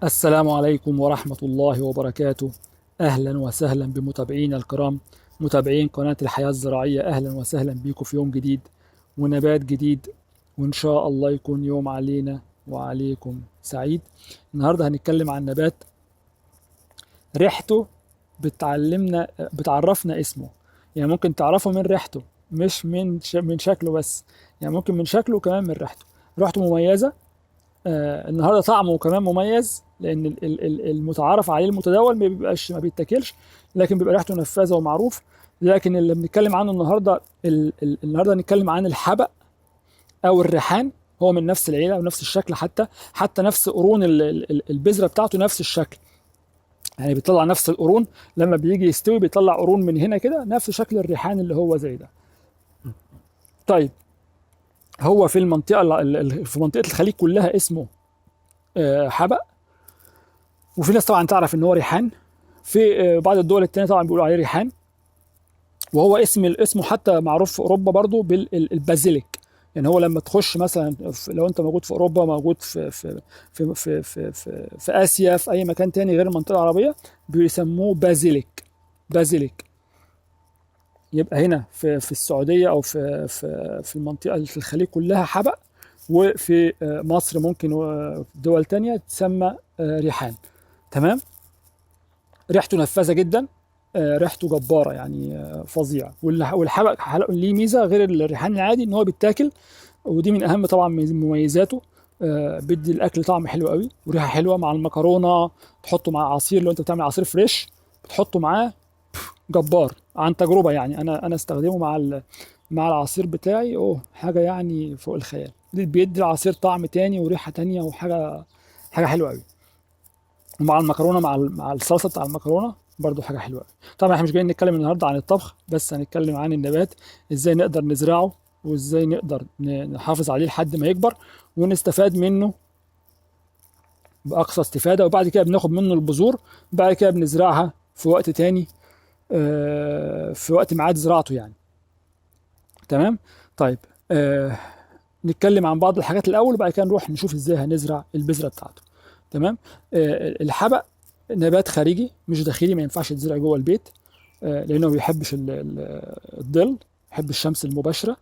السلام عليكم ورحمة الله وبركاته. أهلا وسهلا بمتابعينا الكرام، متابعين قناة الحياة الزراعية. أهلا وسهلا بيكم في يوم جديد ونبات جديد، وإن شاء الله يكون يوم علينا وعليكم سعيد. النهاردة هنتكلم عن نبات ريحته بتعرفنا اسمه. يعني ممكن تعرفه من ريحته، مش من شكله بس. يعني ممكن من شكله وكمان من ريحته. ريحته مميزة. النهارده طعمه كمان مميز، لان المتعارف عليه المتداول ما بيتاكلش، لكن بيبقى ريحته نفاذه ومعروف. لكن اللي بنتكلم عنه النهارده النهارده هنتكلم عن الحبق او الريحان. هو من نفس العيله ونفس الشكل، حتى نفس قرون البذره بتاعته نفس الشكل. يعني بيطلع نفس القرون، لما بيجي يستوي بيطلع قرون من هنا كده نفس شكل الريحان اللي هو زي ده. طيب، هو في في منطقه الخليج كلها اسمه حبق. وفي ناس طبعا تعرف ان هو ريحان. في بعض الدول التانية طبعا بيقولوا عليه ريحان. وهو اسمه حتى معروف في اوروبا برضو بالبازيليك. يعني هو لما تخش مثلا لو انت موجود في اوروبا، موجود في اسيا، في اي مكان تاني غير المنطقه العربيه، بيسموه بازيليك. يبقى هنا في السعوديه او في المنطقه في الخليج كلها حبق. وفي مصر ممكن دول تانية تسمى ريحان. تمام. ريحته نفاذة جدا. ريحته جبارة يعني، فظيعة. والحبق ليه ميزة غير الريحان العادي، ان هو بيتاكل. ودي من اهم طبعا من مميزاته. بيدي الاكل طعم حلو قوي وريحة حلوة مع المكرونة. تحطه مع عصير، لو انت بتعمل عصير فريش بتحطه معاه. جبار عن تجربة. يعني انا استخدمه مع العصير بتاعي. حاجة يعني فوق الخيال. بيدي العصير طعم تاني وريحة تانية، حاجة حلوة قوي. ومع المكرونه، مع الصلصه بتاع المكرونه برضو حاجه حلوه قوي. طبعا احنا مش جايين نتكلم النهارده عن الطبخ بس، هنتكلم عن النبات. ازاي نقدر نزرعه، وازاي نقدر نحافظ عليه لحد ما يكبر ونستفاد منه باقصى استفاده. وبعد كده بناخد منه البذور، بعد كده بنزرعها في وقت تاني، في وقت ميعاد زراعته يعني. تمام. طيب، نتكلم عن بعض الحاجات الاول، وبعد كده نروح نشوف ازاي هنزرع البذره بتاعته. تمام. الحبق نبات خارجي مش داخلي، ما ينفعش يتزرع جوه البيت. لانه ما بيحبش الظل، بيحب الشمس المباشره.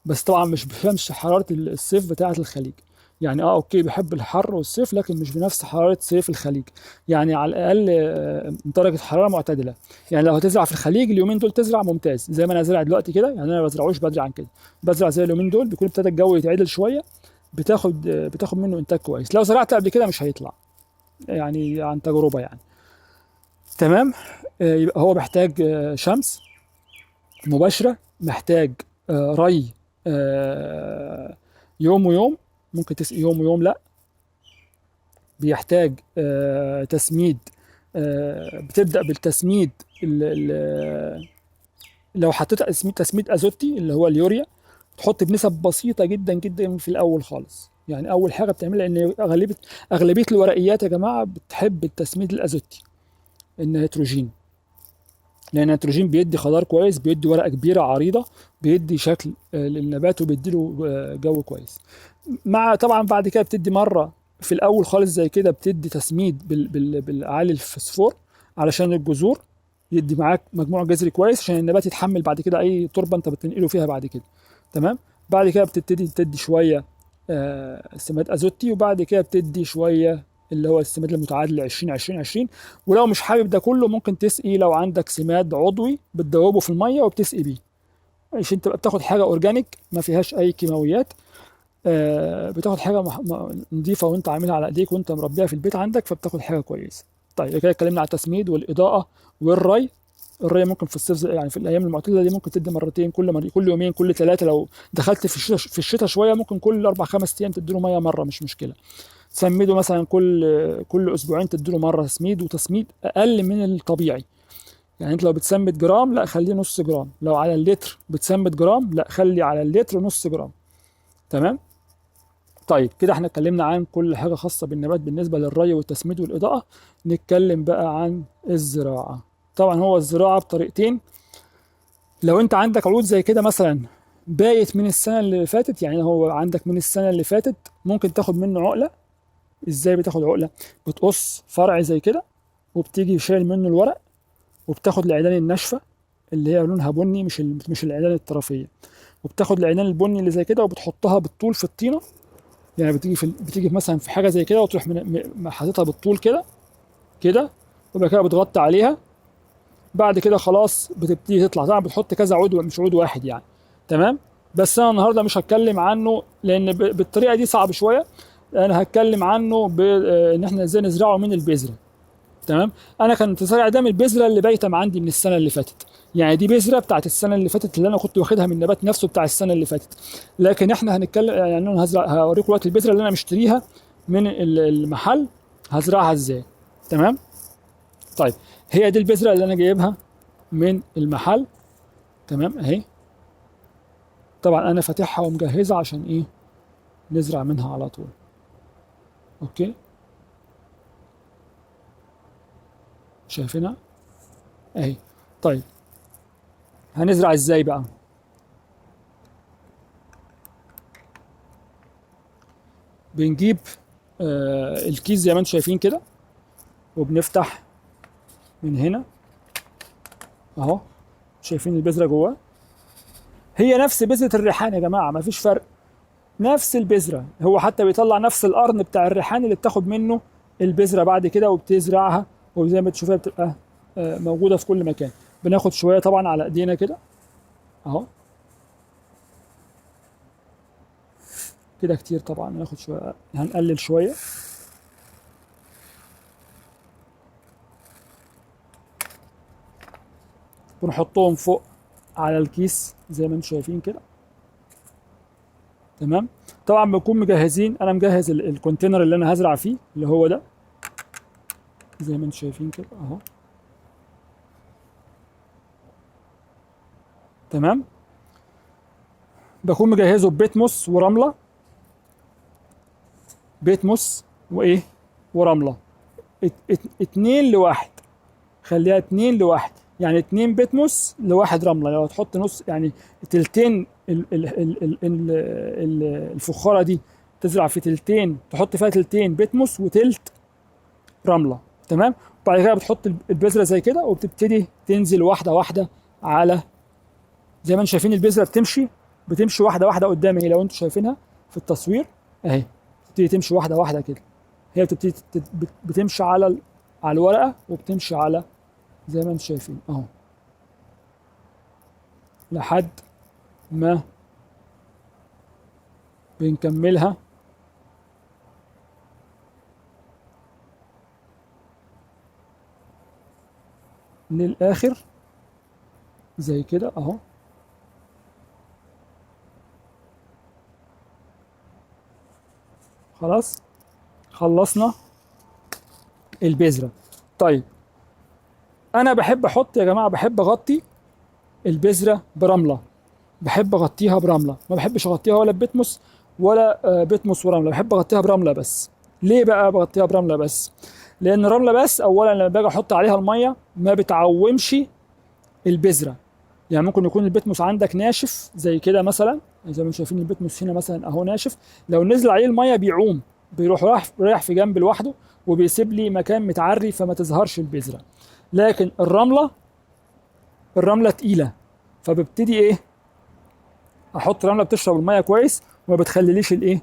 بس طبعا مش بيفهمش حراره الصيف بتاعه الخليج. يعني اوكي، بيحب الحر والصيف لكن مش بنفس حراره صيف الخليج. يعني على الاقل درجه حراره معتدله. يعني لو هتزرع في الخليج اليومين دول تزرع ممتاز زي ما انا زرع دلوقتي كده. يعني انا ما بزرعوش بدري عن كده، بزرع زي اليومين دول بيكون ابتدى الجو يتعدل شويه. بتاخد منه انتاج كويس. لو زرعت قبل كده مش هيطلع، يعني عن تجربه يعني. تمام. يبقى هو محتاج شمس مباشرة، محتاج ري يوم ويوم. ممكن تسقي يوم ويوم لا. بيحتاج تسميد. بتبدأ بالتسميد. ال- لو حطيت تسميد أزوتي اللي هو اليوريا، تحط بنسب بسيطة جدا جدا في الأول خالص. يعني أول حاجة بتعملها، إن أغلبية الورقيات يا جماعة بتحب التسميد الأزوتي، النيتروجين. لان النيتروجين بيدي خضار كويس، بيدي ورقه كبيره عريضه، بيدي شكل للنبات، وبيدي له جو كويس. مع طبعا بعد كده بتدي مره في الاول خالص زي كده، بتدي تسميد بالاعالي الفسفور علشان الجذور، يدي معاك مجموع جذري كويس عشان النبات يتحمل بعد كده اي تربه انت بتنقله فيها بعد كده. تمام. بعد كده بتبتدي تدي شويه سماد ازوتي، وبعد كده بتدي شويه اللي هو السماد المتعادل 20 20 20. ولو مش حابب ده كله ممكن تسقي، لو عندك سماد عضوي بتدوبه في الميه وبتسقي بيه. عشان تبقى بتاخد حاجه اورجانيك ما فيهاش اي كيماويات. بتاخد حاجه نظيفه وانت عاملها على ايديك وانت مربيها في البيت عندك، فبتاخد حاجه كويسه. طيب كده اتكلمنا على التسميد والاضاءه والري. الري ممكن في الصيف يعني في الايام المعتدله دي ممكن تدي مرتين، كل يومين، كل ثلاثه. لو دخلت في الشتاء شويه ممكن كل اربع خمس ايام تديله ميه مره، مش مشكله. تسميده مثلا كل اسبوعين تديله مره تسميد، وتسميد اقل من الطبيعي. يعني انت لو بتسمد جرام لا خليه نص جرام، لو على اللتر بتسمد جرام لا خلي على اللتر نص جرام. تمام. طيب كده احنا اتكلمنا عن كل حاجه خاصه بالنبات بالنسبه للري والتسميد والاضاءه. نتكلم بقى عن الزراعه. طبعا هو الزراعه بطريقتين. لو انت عندك عروض زي كده مثلا بايت من السنه اللي فاتت، يعني هو عندك من السنه اللي فاتت، ممكن تاخد منه عقله ازاي بتاخد عقله؟ بتقص فرع زي كده، وبتيجي شايل منه الورق، وبتاخد العيدان الناشفه اللي هي لونها بني، مش العيدان الطرفيه، وبتاخد العيدان البني اللي زي كده وبتحطها بالطول في الطينه. يعني بتيجي مثلا في حاجه زي كده، وتروح حاططها بالطول كده كده، وبعد كده بتغطي عليها. بعد كده خلاص بتبتدي تطلع. طبعا بتحط كذا عود، مش عود واحد يعني. تمام. بس انا النهارده مش هتكلم عنه، لان بالطريقه دي صعب شويه. انا هتكلم عنه ان احنا ازاي نزرعه من البذره. تمام. انا كنت زارع ده من البذره اللي بايته عندي من السنه اللي فاتت. يعني دي بذره بتاعت السنه اللي فاتت، اللي انا كنت واخدها من النبات نفسه بتاع السنه اللي فاتت. لكن احنا هنتكلم، يعني انا هوريكم دلوقتي البذره اللي انا مشتريها من المحل هزرعها ازاي. تمام. طيب، هي دي البذره اللي انا جايبها من المحل. تمام اهي. طبعا انا فاتحها ومجهزها عشان ايه؟ نزرع منها على طول. اوكي، شايفينها اهي. طيب، هنزرع ازاي بقى؟ بنجيب الكيس زي ما انتم شايفين كده، وبنفتح من هنا اهو. شايفين البذره جواه؟ هي نفس بذره الريحان يا جماعه، ما فيش فرق. نفس البذره، هو حتى بيطلع نفس القرن بتاع الريحان اللي بتاخد منه البذره بعد كده وبتزرعها. وزي ما تشوفها بتبقى موجوده في كل مكان. بناخد شويه طبعا على ايدينا كده اهو. كده كتير طبعا، ناخد شويه، هنقلل شويه. ونحطهم فوق على الكيس زي ما انتم شايفين كده. تمام. طبعا بنكون مجهزين، انا مجهز الكونتينر اللي انا هزرع فيه اللي هو ده زي ما انتم شايفين كده اهو. تمام. بكون مجهزه ببيتموس ورمله. بيتموس وايه؟ ورمله. اتنين لواحد. خليها اتنين لواحد، يعني اتنين بيتموس لواحد رمله. لو هتحط نص يعني تلتين الفخاره دي تزرع في تلتين، تحط فيها تلتين بيتموس وتلت رمله. تمام. وبعد كده بتحط البذره زي كده، وبتبتدي تنزل واحده واحده على، زي ما انتم شايفين البذره بتمشي واحده واحده قدام اهي. لو انتم شايفينها في التصوير اهي، بتبتدي تمشي واحده واحده كده. هي بتبتدي بتمشي على الورقه، وبتمشي على زي ما انتم شايفين اهو، لحد ما بنكملها للاخر زي كده اهو. خلاص، خلصنا البذره. طيب، انا بحب احط يا جماعه، بحب اغطي البذره برمله. بحب اغطيها برمله، ما بحبش اغطيها ولا ببتموس ولا بتموس ورمله. بحب اغطيها برمله بس. ليه بقى بغطيها برمله بس؟ لان الرمله بس اولا لما باجي احط عليها الميه ما بتعومش البذره. يعني ممكن يكون البتموس عندك ناشف زي كده مثلا، زي ما انتم شايفين البتموس هنا مثلا اهو ناشف. لو نزل عليه الميه بيعوم، بيروح رايح في جنب لوحده، وبيسيب لي مكان متعري فما تظهرش البذره. لكن الرمله تقيله، فببتدي ايه؟ احط رمله بتشرب الميه كويس، وما بتخليليش الايه؟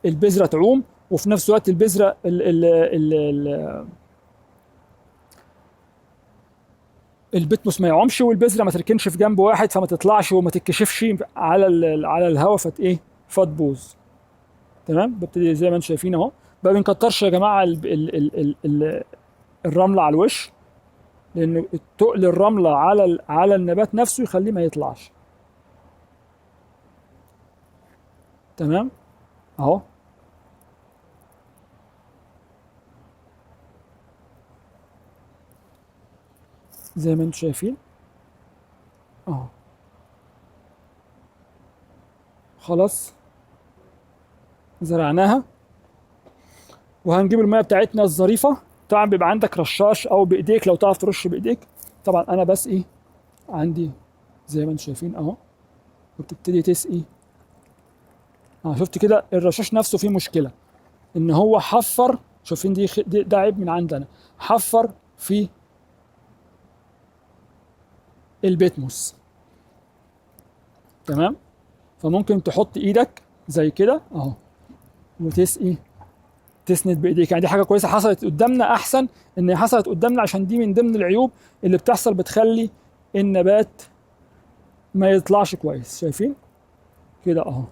البذره تعوم. وفي نفس الوقت البذره البتموس ما يعومش، والبذره ما تركنش في جنب واحد، فما تطلعش وما تتكشفش على الهواء فت ايه؟ فتبوظ. تمام. ببتدي زي ما انتم شايفين اهو. ما بنكترش يا جماعه الرمله على الوش، لان تقل الرمله على النبات نفسه يخليه ما يطلعش. تمام اهو. زي ما انتم شايفين اهو. خلاص، زرعناها. وهنجيب الميه بتاعتنا الظريفه. طبعا بيبقى عندك رشاش او بايديك لو تعرف ترش بايديك. طبعا انا بس ايه، عندي زي ما انتم شايفين اهو. وبتبتدي تسقي. شفت كده الرشاش نفسه فيه مشكله. ان هو حفر. شايفين ده عيب من عندنا، حفر في البيتموس. تمام. فممكن تحط ايدك زي كده اهو وتسقي، تسند بايديك. يعني دي حاجه كويسه حصلت قدامنا، احسن ان هي حصلت قدامنا، عشان دي من ضمن العيوب اللي بتحصل بتخلي النبات ما يطلعش كويس. شايفين كده اهو؟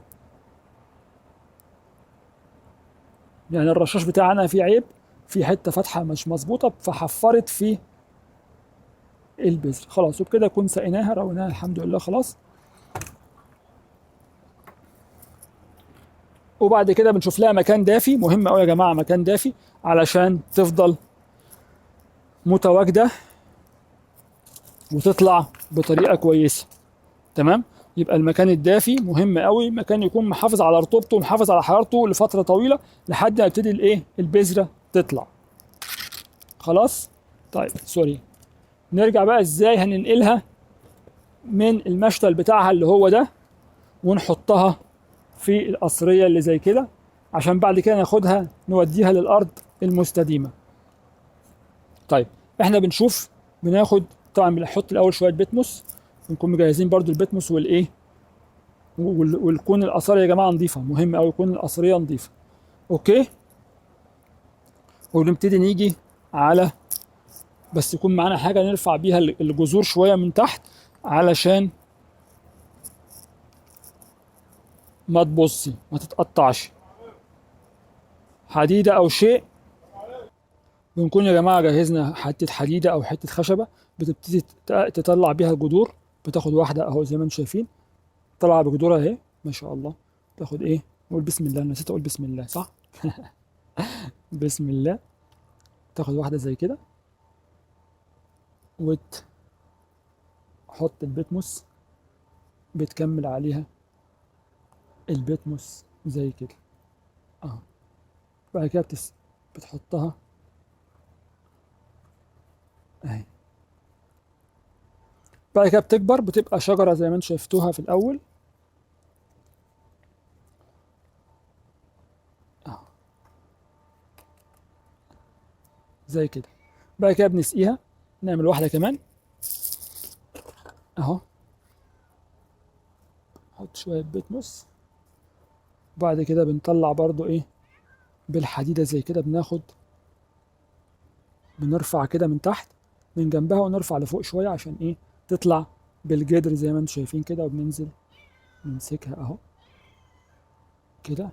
يعني الرشاش بتاعنا فيه عيب، في حته فتحه مش مظبوطه فحفرت في البذر. خلاص وبكده نكون سقيناها رويناها الحمد لله خلاص. وبعد كده بنشوف لها مكان دافي. مهم قوي يا جماعه مكان دافي علشان تفضل متواجده وتطلع بطريقه كويسه. تمام. يبقى المكان الدافي مهم قوي، مكان يكون محافظ على رطوبته ومحافظ على حرارته لفتره طويله لحد ما يبتدي الايه البذره تطلع. خلاص. طيب سوري، نرجع بقى ازاي هننقلها من المشتل بتاعها اللي هو ده ونحطها في القصريه اللي زي كده، عشان بعد كده ناخدها نوديها للارض المستديمه. طيب احنا بنشوف بناخد طبعا بنحط الاول شويه بيتموس، ونكون مجهزين برضو البيتموس والايه والكون القصريه يا جماعه نظيفه. مهم قوي يكون القصريه نظيفه. اوكي. ونبتدي نيجي على، بس يكون معانا حاجه نرفع بيها الجذور شويه من تحت علشان ما تبصي ما تتقطعش، حديده او شيء. بنكون يا جماعه جهزنا حته حديده او حته خشبه بتبتدي تطلع بيها الجذور. بتاخد واحده اهو زي ما انتم شايفين طالعه بجذورها اهي ما شاء الله. تاخد ايه، قول بسم الله، أنا نسيت اقول بسم الله صح. بسم الله. تاخد واحده زي كده وتحط البيتموس، بتكمل عليها البيتموس زي كده اه. بعد كده بتحطها اهي. بعد كده بتكبر بتبقى شجرة زي ما انتم شفتوها في الأول اه زي كده. بعد كده بنسقيها، نعمل واحدة كمان اهو. نحط شوية بيتموس، وبعد كده بنطلع برضو ايه بالحديدة زي كده، بنرفع كده من تحت من جنبها ونرفع لفوق شوية عشان ايه تطلع بالجدر زي ما انتم شايفين كده. وبننزل نمسكها اهو كده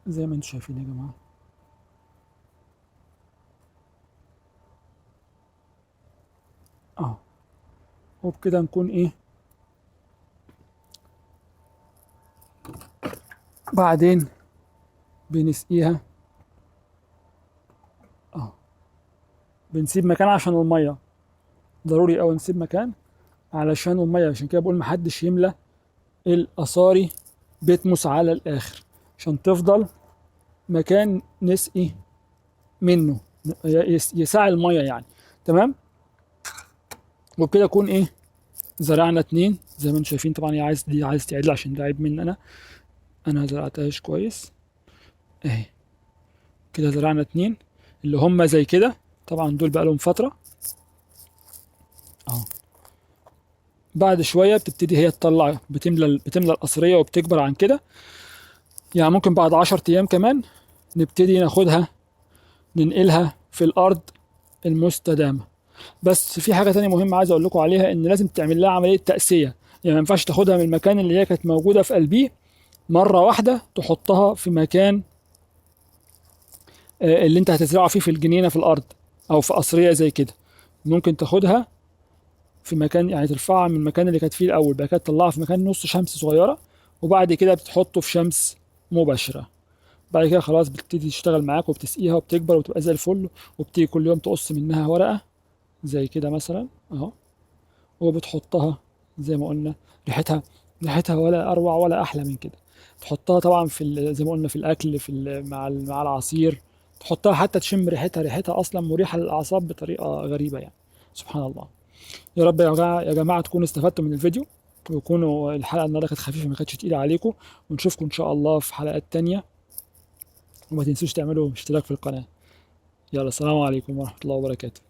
زي ما انتم شايفين يا جماعة اه. وبكده نكون ايه بعدين بنسقيها اه. بنسيب مكان عشان المية، ضروري اوي نسيب مكان علشان المية. عشان كده بقول محدش يملى القصاري بيتموس على الاخر، عشان تفضل مكان نسقي منه يساع المية يعني. تمام. وبكده اكون ايه زرعنا اتنين زي ما انتم شايفين. طبعا هي عايز تعدل عشان ده عيب مني انا زرعتهاش كويس اهي. كده زرعنا اتنين اللي هم زي كده. طبعا دول بقى لهم فترة اهو. بعد شوية بتبتدي هي تطلع، بتملى القصرية وبتكبر عن كده. يعني ممكن بعد 10 ايام كمان نبتدي ناخدها ننقلها في الارض المستدامة. بس في حاجة تانية مهمة عايز اقول لكم عليها، ان لازم تعمل لها عملية تأسية. يعني ما ينفعش تاخدها من المكان اللي هي كانت موجودة في قلبيه مرة واحدة تحطها في مكان اللي انت هتزرعه فيه في الجنينة في الارض او في قصرية زي كده. ممكن تاخدها في مكان، يعني ترفعها من المكان اللي كانت فيه الاول، بعد كده تطلعها في مكان نص شمس صغيرة، وبعد كده بتحطه في شمس مباشرة. بعد كده خلاص بتبتدي تشتغل معاك وبتسقيها وبتكبر وبتبقى زي الفل. وبتيجي كل يوم تقص منها ورقة زي كده مثلا اهو، وبتحطها زي ما قلنا. ريحتها ولا اروع ولا احلى من كده. تحطها طبعا زي ما قلنا في الاكل، مع العصير. تحطها حتى تشم ريحتها اصلا مريحه للاعصاب بطريقه غريبه يعني. سبحان الله. يا رب يا جماعه تكونوا استفدتوا من الفيديو، ويكونوا الحلقه النهارده كانت خفيفه ما كانتش تقيله عليكم. ونشوفكم ان شاء الله في حلقات تانية. وما تنسوش تعملوا اشتراك في القناه. يلا، السلام عليكم ورحمه الله وبركاته.